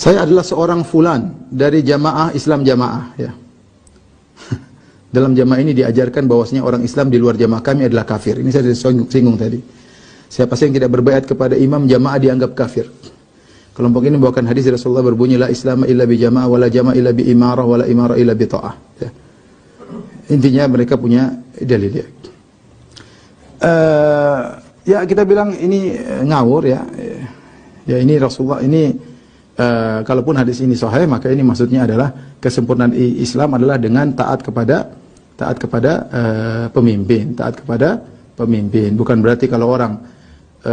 Saya adalah seorang fulan dari jamaah Islam jamaah, ya. Dalam jamaah ini diajarkan bahwasanya orang Islam di luar jamaah kami adalah kafir. Ini saya singgung tadi. Siapa sih yang tidak berbaiat kepada imam jamaah dianggap kafir. Kelompok ini membawakan hadis Rasulullah berbunyi la Islam illa bi jamaah wala jamaah illa bi imarah wala imarah illa bi ta'ah. Ya. Intinya mereka punya dalil, ya. Ya kita bilang ini ngawur, ya. Ya ini Rasulullah ini kalaupun hadis ini sahih maka ini maksudnya adalah kesempurnaan Islam adalah dengan taat kepada pemimpin, taat kepada pemimpin. Bukan berarti kalau orang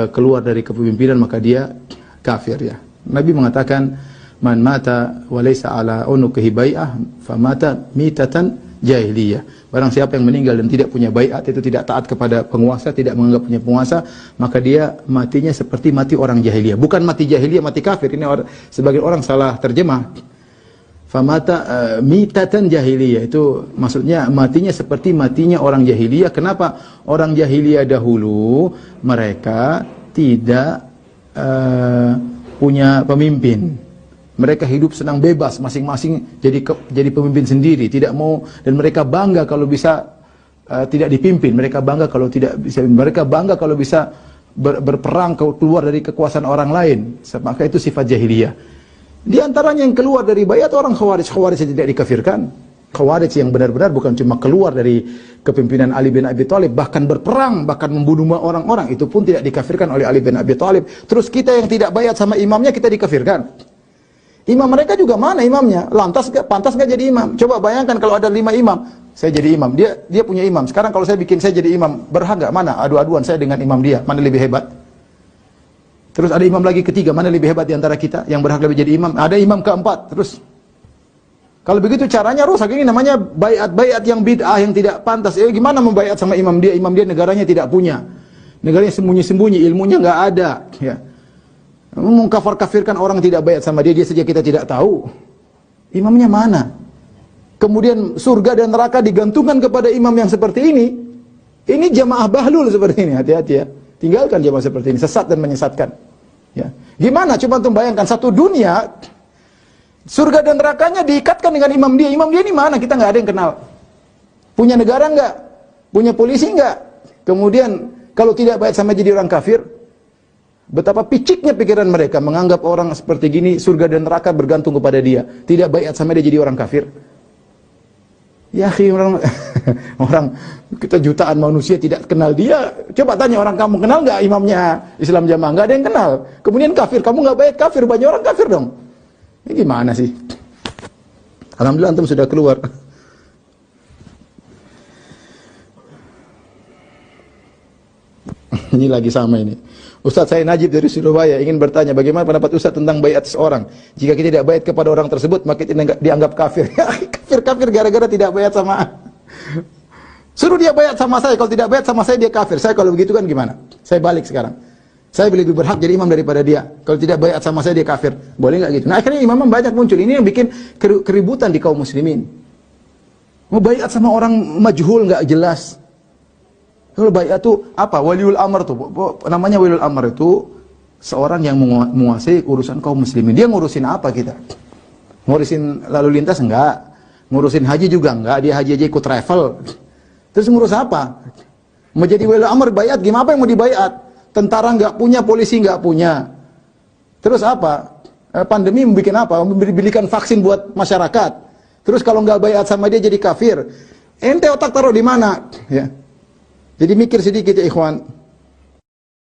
keluar dari kepemimpinan maka dia kafir, ya. Nabi mengatakan man mata wa laysa ala unuqihi bai'ah famata mitatan jahiliyah. Barang siapa yang meninggal dan tidak punya baiat, itu tidak taat kepada penguasa, tidak menganggap punya penguasa, maka dia matinya seperti mati orang jahiliyah. Bukan mati jahiliyah, mati kafir. Ini sebagian orang salah terjemah. Famata mitatan jahiliyah, itu maksudnya matinya seperti matinya orang jahiliyah. Kenapa? Orang jahiliyah dahulu mereka tidak punya pemimpin. Mereka hidup senang bebas, masing-masing jadi pemimpin sendiri, tidak mau, dan mereka bangga kalau bisa tidak dipimpin. Mereka bangga kalau tidak bisa. Mereka bangga kalau bisa berperang keluar dari kekuasaan orang lain. Maka itu sifat jahiliyah. Di antaranya yang keluar dari baiat orang Khawarij. Khawarij yang tidak dikafirkan. Khawarij yang benar-benar bukan cuma keluar dari kepimpinan Ali bin Abi Thalib, bahkan berperang, bahkan membunuh orang-orang, itu pun tidak dikafirkan oleh Ali bin Abi Thalib. Terus kita yang tidak baiat sama imamnya kita dikafirkan. Imam mereka juga mana imamnya? Pantas gak jadi imam? Coba bayangkan kalau ada 5 imam, saya jadi imam, dia punya imam. Sekarang kalau saya jadi imam, berhak gak? Mana? Adu-aduan saya dengan imam dia, mana lebih hebat? Terus ada imam lagi ketiga, mana lebih hebat di antara kita yang berhak lebih jadi imam? Ada imam keempat. Terus kalau begitu caranya rusak. Ini namanya baiat yang bid'ah, yang tidak pantas. Gimana membaiat sama imam dia? Imam dia negaranya tidak punya. Negaranya sembunyi-sembunyi, ilmunya nggak ada, ya. Mengkafir-kafirkan orang tidak baiat sama dia saja kita tidak tahu. Imamnya mana? Kemudian surga dan neraka digantungkan kepada imam yang seperti ini. Ini jamaah bahlul seperti ini, hati-hati, ya. Tinggalkan jamaah seperti ini, sesat dan menyesatkan. Ya. Gimana? Coba untuk bayangkan satu dunia, surga dan nerakanya diikatkan dengan imam dia. Imam dia ini mana? Kita nggak ada yang kenal. Punya negara nggak? Punya polisi nggak? Kemudian kalau tidak baiat sama jadi orang kafir. Betapa piciknya pikiran mereka menganggap orang seperti gini surga dan neraka bergantung kepada dia. Tidak baiat sama dia jadi orang kafir. Ya akhi, orang kita jutaan manusia tidak kenal dia. Coba tanya orang, kamu kenal nggak imamnya Islam jamaah? Nggak ada yang kenal. Kemudian kafir, kamu nggak baiat kafir, banyak orang kafir dong. Ini gimana sih? Alhamdulillah antum sudah keluar. Ini lagi sama ini. Ustaz, saya Najib dari Surabaya ingin bertanya bagaimana pendapat Ustaz tentang baiat seseorang. Jika kita tidak baiat kepada orang tersebut maka kita dianggap kafir. Kafir gara-gara tidak baiat sama. Suruh dia baiat sama saya, kalau tidak baiat sama saya dia kafir. Saya kalau begitu kan gimana? Saya balik sekarang. Saya lebih berhak jadi imam daripada dia. Kalau tidak baiat sama saya dia kafir. Boleh nggak gitu? Nah akhirnya imam banyak muncul. Ini yang bikin keributan di kaum muslimin. Mau baiat sama orang majhul nggak jelas. Kalau baiat itu apa? Waliul amr tuh. Namanya waliul amr itu seorang yang menguasai urusan kaum muslimin. Dia ngurusin apa kita? Ngurusin lalu lintas enggak? Ngurusin haji juga enggak? Dia haji aja ikut travel. Terus ngurus apa? Mau jadi waliul amr baiat gimana? Apa yang mau dibaiat? Tentara enggak punya, polisi enggak punya. Terus apa? Pandemi membuat apa? Memberikan vaksin buat masyarakat. Terus kalau enggak baiat sama dia jadi kafir. Ente otak taruh di mana? Ya. Jadi mikir sedikit ya ikhwan.